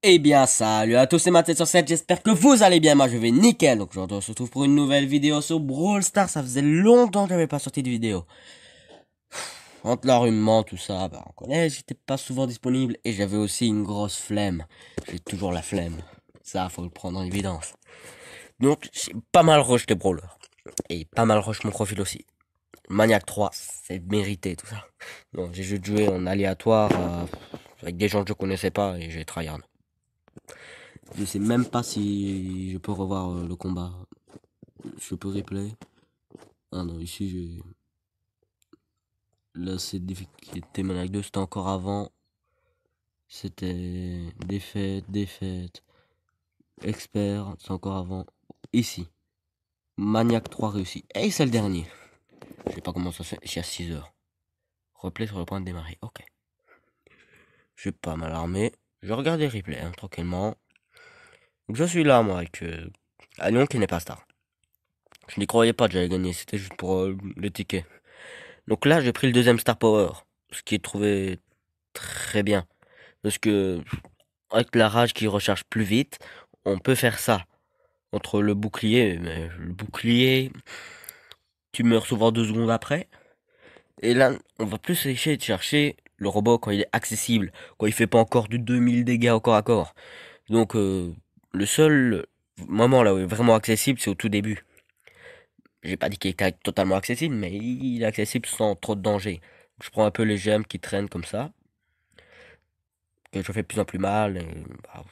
Eh bien, salut à tous, c'est Matt sur 7, j'espère que vous allez bien, moi je vais nickel. Donc aujourd'hui on se retrouve pour une nouvelle vidéo sur Brawl Stars, ça faisait longtemps que j'avais pas sorti de vidéo. Entre l'enrhumement, tout ça, bah on connaît, j'étais pas souvent disponible et j'avais aussi une grosse flemme. J'ai toujours la flemme, ça faut le prendre en évidence. Donc j'ai pas mal rush les brawlers, et pas mal rush mon profil aussi. Maniac 3, c'est mérité tout ça. Non, j'ai juste joué en aléatoire avec des gens que je connaissais pas et j'ai tryhard. Je sais même pas si je peux revoir le combat. Je peux replay. Ah non, ici j'ai. Là c'est difficulté Maniac 2, c'était encore avant. C'était défaite, défaite. Expert, c'est encore avant. Ici. Maniac 3 réussi. Et c'est le dernier. Je sais pas comment ça se fait. Je suis à 6 heures. Replay sur le point de démarrer. Ok. Je suis pas mal armé. Je regarde les replays hein, tranquillement. Donc je suis là moi avec Lyon qui n'est pas star. Je n'y croyais pas que j'allais gagner. C'était juste pour le ticket. Donc là, j'ai pris le deuxième Star Power, ce qui est trouvé très bien. Parce que, avec la rage qui recharge plus vite, on peut faire ça. Entre le bouclier, mais le bouclier, tu meurs souvent 2 secondes après. Et là, on va plus essayer de chercher le robot quand il est accessible, quand il fait pas encore du 2000 dégâts au corps à corps. Donc, le seul moment là où il est vraiment accessible, c'est au tout début. J'ai pas dit qu'il était totalement accessible, mais il est accessible sans trop de danger. Je prends un peu les gemmes qui traînent comme ça, que je fais de plus en plus mal. Et, bah,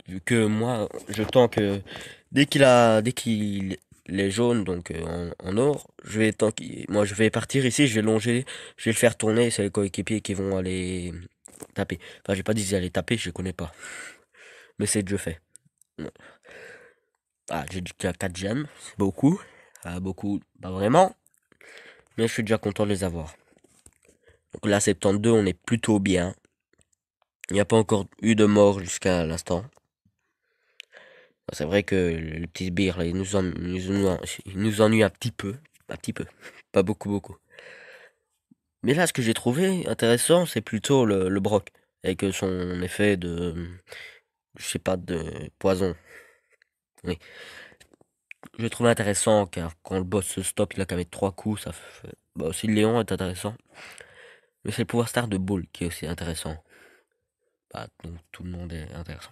vu que moi, je tank dès qu'il est jaune, donc en or, je vais tanker. Moi, je vais partir ici, je vais longer, je vais le faire tourner. C'est les coéquipiers qui vont aller taper. Enfin, j'ai pas dit qu'ils allaient taper, je les connais pas. Mais c'est déjà fait. Ah, j'ai déjà 4 gemmes, c'est beaucoup. Ah, beaucoup, pas vraiment. Mais je suis déjà content de les avoir. Donc là, 72, on est plutôt bien. Il n'y a pas encore eu de mort jusqu'à l'instant. C'est vrai que le petit sbire, là, il nous ennuie un petit peu. Un petit peu. Pas beaucoup, beaucoup. Mais là, ce que j'ai trouvé intéressant, c'est plutôt le Brock. Avec son effet de, je sais pas, de poison. Oui. Je l'ai trouvé intéressant car quand le boss se stoppe, il a qu'à mettre 3 coups. Ça fait... Bah aussi, le Léon est intéressant. Mais c'est le pouvoir star de Bull qui est aussi intéressant. Bah, donc, tout le monde est intéressant.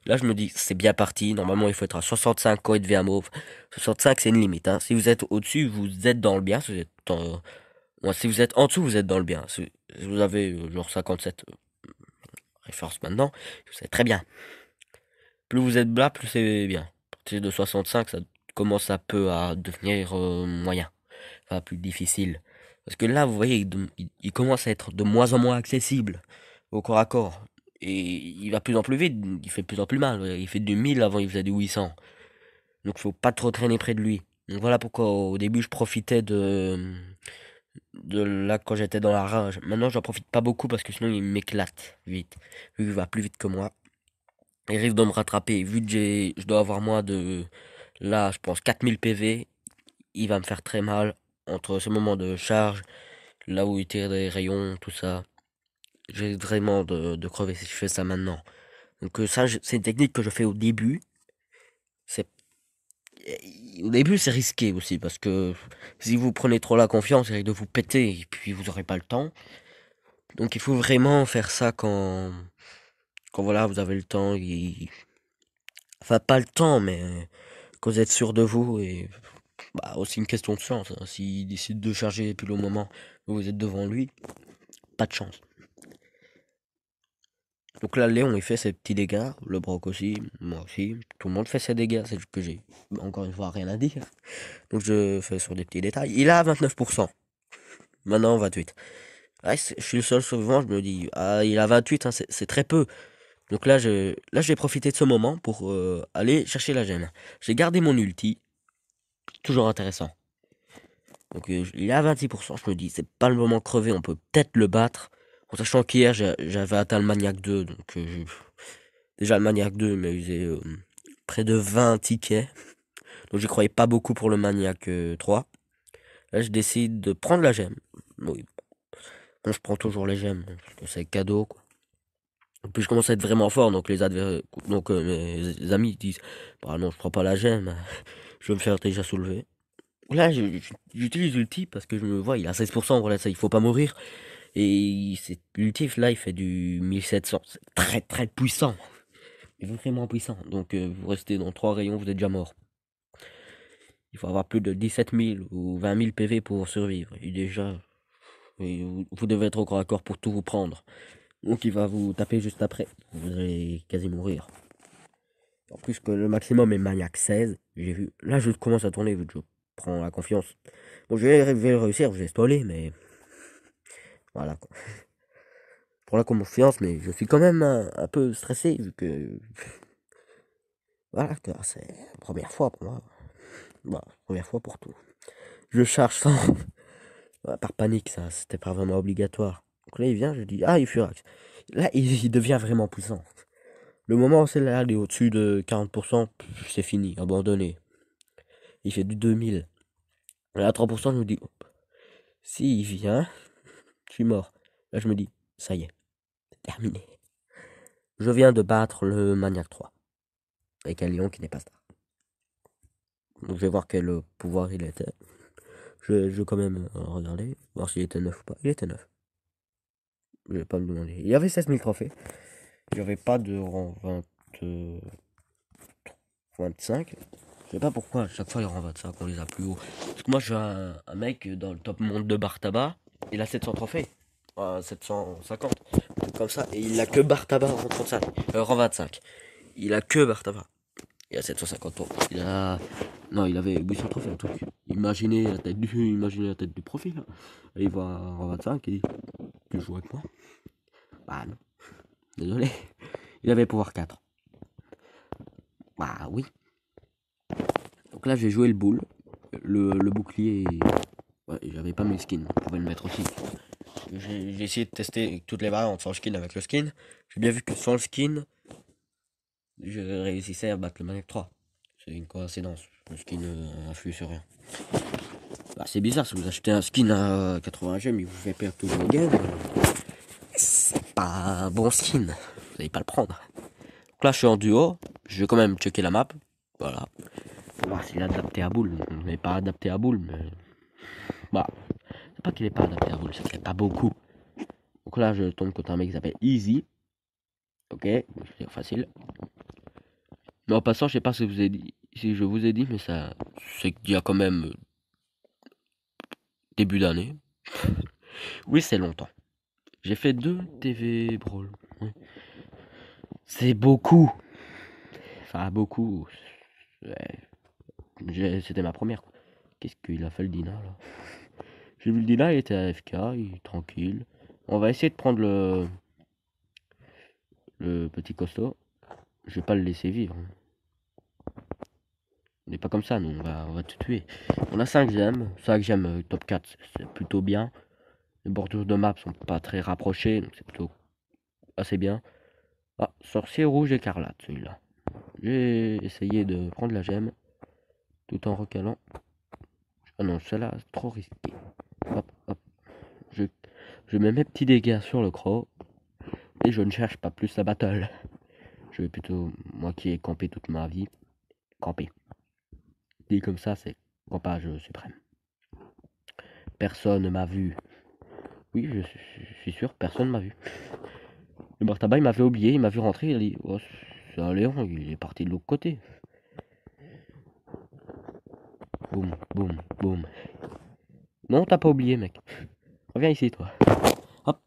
Là, je me dis, c'est bien parti. Normalement, il faut être à 65 quand il devient mauve. 65, c'est une limite. Hein. Si vous êtes au-dessus, vous êtes dans le bien. Si vous êtes si vous êtes en dessous, vous êtes dans le bien. Si vous avez genre 57 références maintenant, c'est très bien. Plus vous êtes bas, plus c'est bien. À partir de 65, ça commence un peu à devenir moyen. Enfin, plus difficile. Parce que là, vous voyez, il commence à être de moins en moins accessible au corps à corps. Et il va de plus en plus vite, il fait de plus en plus mal. Il fait du 1000 avant il faisait du 800. Donc faut pas trop traîner près de lui. Donc voilà pourquoi au début je profitais de là quand j'étais dans la rage. Maintenant j'en profite pas beaucoup parce que sinon il m'éclate vite. Vu qu'il va plus vite que moi. Il risque de me rattraper. Vu que je dois avoir moins de, là je pense 4000 PV, il va me faire très mal entre ce moment de charge, là où il tire des rayons, tout ça. J'ai vraiment de crever si je fais ça maintenant. Donc ça c'est une technique que je fais au début. C'est Au début, c'est risqué aussi parce que si vous prenez trop la confiance, il risque de vous péter et puis vous aurez pas le temps. Donc il faut vraiment faire ça quand voilà, vous avez le temps. Enfin, pas le temps, mais quand vous êtes sûr de vous et bah, aussi une question de chance. Hein. S'il décide de charger puis le moment où vous êtes devant lui, pas de chance. Donc là, Léon, il fait ses petits dégâts, le Broc aussi, moi aussi, tout le monde fait ses dégâts, c'est juste que j'ai encore une fois rien à dire. Donc je fais sur des petits détails. Il a 29%. Maintenant 28. Ouais, je suis le seul survivant, je me dis, ah, il a 28, hein, c'est très peu. Donc là, j'ai profité de ce moment pour aller chercher la gemme. J'ai gardé mon ulti, toujours intéressant. Donc il est à 26%, je me dis, c'est pas le moment de crever, on peut peut-être le battre. En sachant qu'hier, j'avais atteint le Maniac 2, donc déjà le Maniac 2 m'a usé près de 20 tickets. Donc j'y croyais pas beaucoup pour le Maniac 3. Là, je décide de prendre la gemme. Oui, bon, je prends toujours les gemmes, parce que c'est cadeau, quoi. Puis je commence à être vraiment fort, donc mes amis disent, bah non, je prends pas la gemme, je vais me faire déjà soulever. Là, j'utilise l'ulti parce que je me vois, il a 16%, voilà, ça, il faut pas mourir. Et l'ultif, là, il fait du 1700. C'est très, très puissant. Il est vraiment puissant. Donc, vous restez dans 3 rayons, vous êtes déjà mort. Il faut avoir plus de 17 000 ou 20 000 PV pour survivre. Et déjà, vous devez être au corps à corps pour tout vous prendre. Donc, il va vous taper juste après. Vous allez quasi mourir. En plus que le maximum est maniaque 16. J'ai vu. Là, je commence à tourner vu que je prends la confiance. Bon, je vais réussir, je vais spoiler, mais voilà quoi. Pour la confiance, mais je suis quand même un peu stressé vu que voilà, c'est la première fois pour moi. Bah, première fois pour tout. Je charge sans ouais, par panique, ça, c'était pas vraiment obligatoire. Donc là, il vient, je dis ah, il furax. Là, il devient vraiment puissant. Le moment où c'est là, il est au-dessus de 40%, c'est fini, abandonné. Il fait du 2000. Là, à 3%, je me dis, si il vient, je suis mort. Là, je me dis, ça y est, c'est terminé. Je viens de battre le Maniac 3. Avec un lion qui n'est pas star. Donc, je vais voir quel pouvoir il était. Je vais quand même regarder, voir s'il était neuf ou pas. Il était neuf. Je vais pas me demander. Il y avait 16 000 trophées. Il n'y avait pas de rang 20, 25. Je sais pas pourquoi, à chaque fois, il rang 25, on les a plus haut. Parce que moi, j'ai un mec dans le top monde de bar tabac. Il a 700 trophées. 750. Comme ça. Et il a que bar tabac rang 35. Rang 25. Il a que bar tabac. Il a 750 tours. Il a. Non, il avait 800 trophées, un truc. Imaginez la tête du profil. Là. Et il va en 25 et il dit, tu joues avec moi? Bah non. Désolé. Il avait pouvoir 4. Bah oui. Donc là, j'ai joué le boule. Le bouclier. Ouais, j'avais pas mes skins. On pouvait le mettre aussi. J'ai essayé de tester toutes les variantes sans skin avec le skin. J'ai bien vu que sans le skin, je réussissais à battre le Maniac 3. C'est une coïncidence. Le skin influe sur rien. Bah, c'est bizarre, si vous achetez un skin à 80 gemmes, il vous fait perdre tout vos games. C'est pas un bon skin. Vous n'allez pas le prendre. Donc là, je suis en duo. Je vais quand même checker la map. Voilà. Pour voir s'il est adapté à boule. Il n'est pas adapté à boule, mais. Bah. C'est pas qu'il est pas adapté à boule, c'est qu'il n'est pas beaucoup. Donc là, je tombe contre un mec qui s'appelle Easy. Ok, je vais dire facile. Mais en passant, je sais pas si je vous ai dit, mais ça, c'est qu'il y a quand même début d'année. Oui, c'est longtemps. J'ai fait 2 TV Brawl. Ouais. C'est beaucoup. Enfin, beaucoup. C'était ma première. Qu'est-ce qu'il a fait le Dina là? J'ai vu le Dina, il était AFK, il est tranquille. On va essayer de prendre le petit costaud. Je vais pas le laisser vivre. On n'est pas comme ça, nous, on va te tuer. On a 5 gemmes. 5 gemmes top 4, c'est plutôt bien. Les bordures de map sont pas très rapprochées, donc c'est plutôt assez bien. Ah, sorcier rouge écarlate, celui-là. J'ai essayé de prendre la gemme tout en recalant. Ah non, celle-là, c'est trop risqué. Hop, hop. Je, je mets mes petits dégâts sur le croc et je ne cherche pas plus la battle. Je vais plutôt, moi qui ai campé toute ma vie, camper. Dit comme ça, c'est campage suprême. Personne m'a vu. Oui, je suis sûr, personne m'a vu. Le Bartaba, il m'avait oublié, il m'a vu rentrer, il a dit oh, c'est un Léon, il est parti de l'autre côté. Boum, boum, boum. Non, t'as pas oublié, mec. Reviens ici, toi. Hop.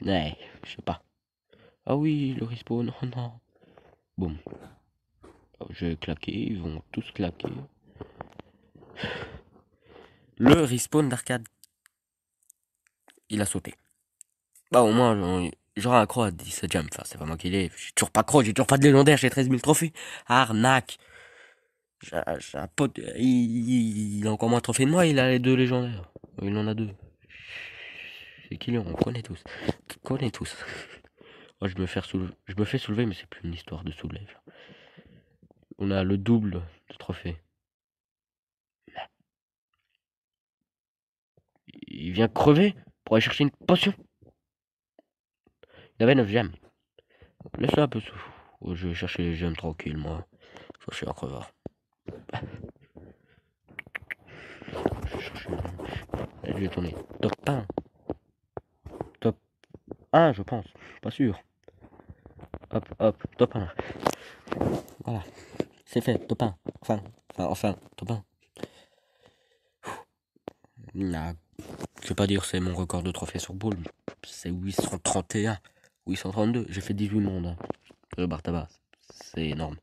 Ouais, je sais pas. Ah oui, le respawn, oh non. Boum. Oh, je vais claquer, ils vont tous claquer. Le respawn d'arcade, il a sauté. Bah, au moins, j'aurai un croc à 17 jump. Enfin, c'est pas moi qui l'ai. J'ai toujours pas de croc, j'ai toujours pas de légendaire, j'ai 13 000 trophées. Arnaque. J'ai un pote, il a encore moins de trophées de moi, il a les 2 légendaires. Il en a 2. C'est qui lui? On connaît tous. On connaît tous. Moi, je me fais soulever, mais c'est plus une histoire de soulever. On a le double de trophées. Il vient crever pour aller chercher une potion. Il avait 9 gemmes. Laisse-le un peu sous. Oh, je vais chercher les gemmes tranquilles, moi. Je suis un crevard. Je vais chercher les gemmes. Allez, je vais tourner. Top 1. Top 1, je pense. Pas sûr. Hop, hop, top 1. Voilà. C'est fait, top 1. Enfin, top 1. Nah, je vais pas dire c'est mon record de trophées sur Bull. C'est 831. 832. J'ai fait 18 mondes. Hein. Le bar tabac. C'est énorme.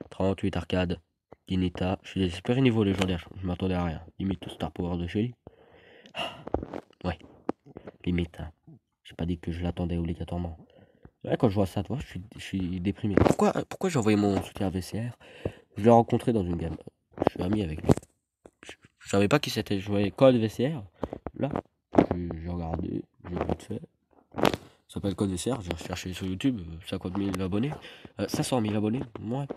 38 arcades. Dinita. Je suis désespéré niveau légendaire. Je m'attendais à rien. Limite Star Power de Shelly. Ouais. Limite. Hein. J'ai pas dit que je l'attendais obligatoirement. Ouais, quand je vois ça, toi, je suis déprimé. Pourquoi j'ai envoyé mon soutien à VCR? Je l'ai rencontré dans une game. Je suis ami avec lui. Je savais pas qui c'était. Je voyais Code VCR. Là, j'ai regardé, j'ai vite fait. Ça s'appelle Code VCR. J'ai cherché sur YouTube. 50 000 abonnés. 500 000 abonnés. Ouais,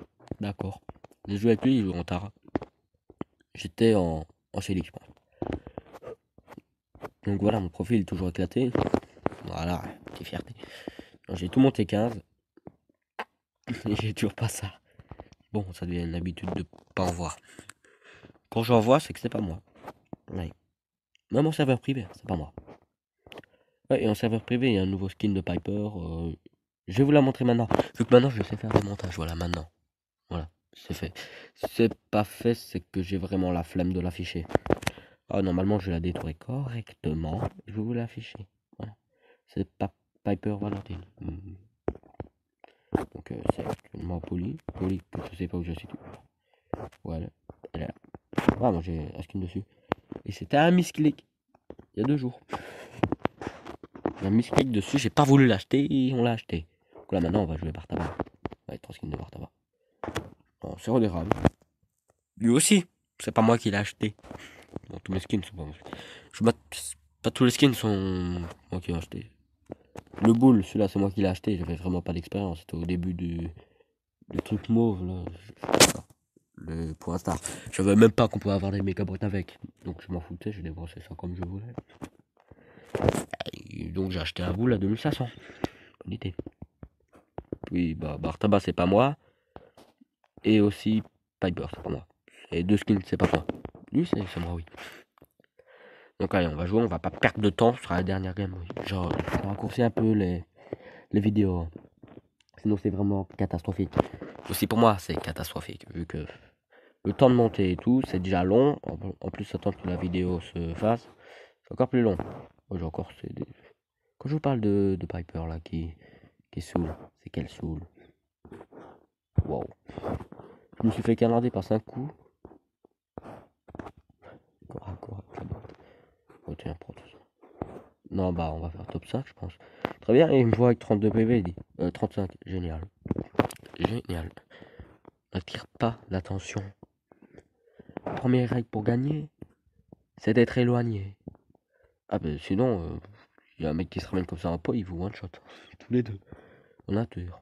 d'accord. J'ai joué avec lui, il joue en Tara. J'étais en Chélic, je pense. Donc voilà, mon profil est toujours éclaté. Voilà, quelle fierté. J'ai tout monté 15. Et j'ai toujours pas ça. Bon, ça devient une habitude de pas en voir. Quand j'en vois, c'est que c'est pas moi. Ouais. Même en serveur privé, c'est pas moi. Ouais, et en serveur privé, il y a un nouveau skin de Piper. Je vais vous la montrer maintenant. Vu que maintenant, je sais faire des montages. Voilà, maintenant. Voilà, c'est fait. Si c'est pas fait, c'est que j'ai vraiment la flemme de l'afficher. Ah, normalement, je vais la détourer correctement. Je vais vous l'afficher. Voilà. C'est pas Piper Valentine. Donc, c'est actuellement poli. Poli, que je sais pas où je situe. Voilà. Elle est là. Ah, moi, j'ai un skin dessus. Et c'était un misclick. Il y a 2 jours. Un misclick dessus. J'ai pas voulu l'acheter. Et on l'a acheté. Donc là, maintenant, on va jouer Bartaba. On va être en skin de Bartaba. Bon, c'est redérable. Lui aussi. C'est pas moi qui l'ai acheté. Bon, tous mes skins sont pas moi. Pas tous les skins sont moi qui l'ai acheté. Le bull, celui-là, c'est moi qui l'ai acheté. J'avais vraiment pas d'expérience. C'était au début du truc mauve, là. Le point star. Je savais même pas qu'on pouvait avoir des mégabots avec. Donc je m'en foutais, j'ai débranché ça comme je voulais. Et donc j'ai acheté un bull à 2500. Bonne idée. Puis bah Bartaba c'est pas moi. Et aussi Piper c'est pas moi. Et 2 skins c'est pas moi. Lui c'est moi oui. Donc allez on va jouer, on va pas perdre de temps, ce sera la dernière game. Oui. Genre je vais raccourcir un peu les vidéos. Sinon c'est vraiment catastrophique. Aussi pour moi c'est catastrophique. Vu que le temps de monter et tout, c'est déjà long. En plus attendre que la vidéo se fasse. C'est encore plus long. Moi j'ai encore Quand je vous parle de Piper là qui saoule, c'est qu'elle saoule. Wow. Je me suis fait canarder par 5 coups. Encore, la boîte. Oh tiens, prends tout ça. Non bah on va faire top 5 je pense. Très bien, et il me voit avec 32 PV, il dit. 35, génial. Génial. N'attire pas l'attention. Première règle pour gagner, c'est d'être éloigné. Ah bah sinon, il y a un mec qui se ramène comme ça en pot, il vous one shot. Tous les deux. En nature.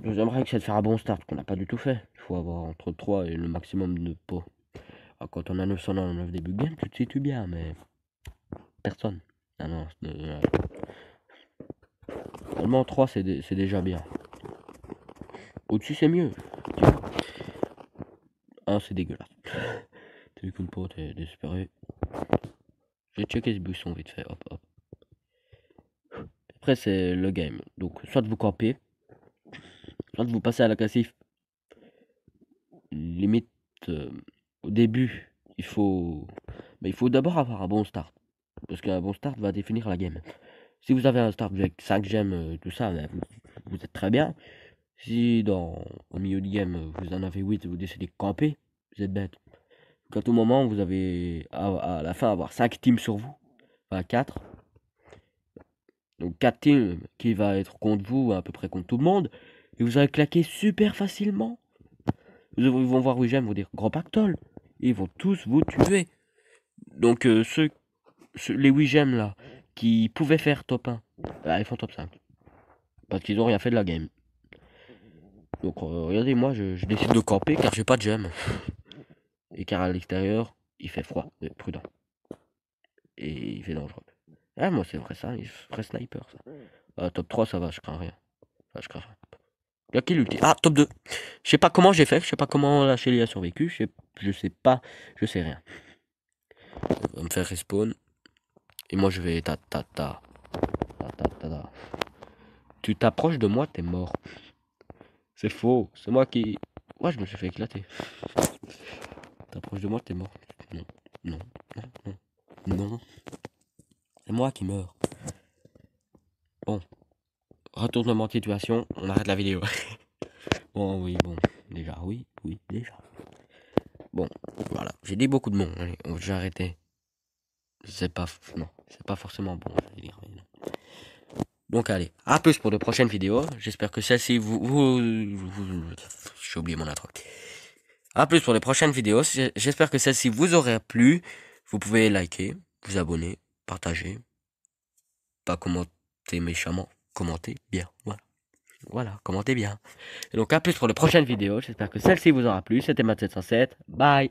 Deuxième règle, c'est de faire un bon start, qu'on n'a pas du tout fait. Il faut avoir entre 3 et le maximum de pots. Alors, quand on a 999 début de game, tu te situes bien, mais personne. Ah non, seulement 3 c'est déjà bien. Au-dessus c'est mieux. Ah c'est dégueulasse. T'as vu qu'une pot, t'es désespéré. Je vais checker ce buisson vite fait, hop hop. Après c'est le game. Donc soit vous campez, soit vous passez à la cassif. Limite au début, il faut d'abord avoir un bon start. Parce qu'un bon start va définir la game. Si vous avez un start avec 5 gemmes, tout ça, vous êtes très bien. Si au milieu de game, vous en avez 8 et vous décidez de camper, vous êtes bête. Donc à tout moment, vous avez à la fin avoir 5 teams sur vous. Enfin 4. Donc 4 teams qui va être contre vous, à peu près contre tout le monde. Et vous allez claquer super facilement. Ils vont voir 8 gemmes, vous dire grand pactole. Ils vont tous vous tuer. Donc les 8 gemmes là, qui pouvaient faire top 1, bah, ils font top 5. Parce qu'ils ont rien fait de la game. Donc regardez, moi je décide de camper car j'ai pas de gemme. Et car à l'extérieur, il fait froid, prudent. Et il fait dangereux. Ah moi c'est vrai ça, il ferait sniper ça. Top 3 ça va, je crains rien. Lucky Lucky. Ah, top 2. Je sais pas comment j'ai fait. Je sais pas comment la Shelly a survécu. Je sais pas. Je sais rien. On va me faire respawn. Et moi, je vais... Tu t'approches de moi, t'es mort. C'est faux. C'est moi qui... Ouais, je me suis fait éclater. T'approches de moi, t'es mort. Non. Non. Non. Non. Non. C'est moi qui meurs. Bon. Retournement de situation. On arrête la vidéo. Bon, oui, bon. Déjà, oui, déjà. Bon, voilà. J'ai dit beaucoup de mots. Allez, j'ai arrêté. C'est pas... Non. C'est pas forcément bon, je vais dire. Mais non. Donc allez, à plus pour de prochaines vidéos. J'espère que celle-ci j'ai oublié mon intro. À plus pour les prochaines vidéos. J'espère que celle-ci vous aura plu. Vous pouvez liker, vous abonner, partager. Pas commenter méchamment. Commentez bien. Voilà. Voilà, commentez bien. Et donc à plus pour les prochaines vidéos. J'espère que celle-ci vous aura plu. C'était Matt707. Bye.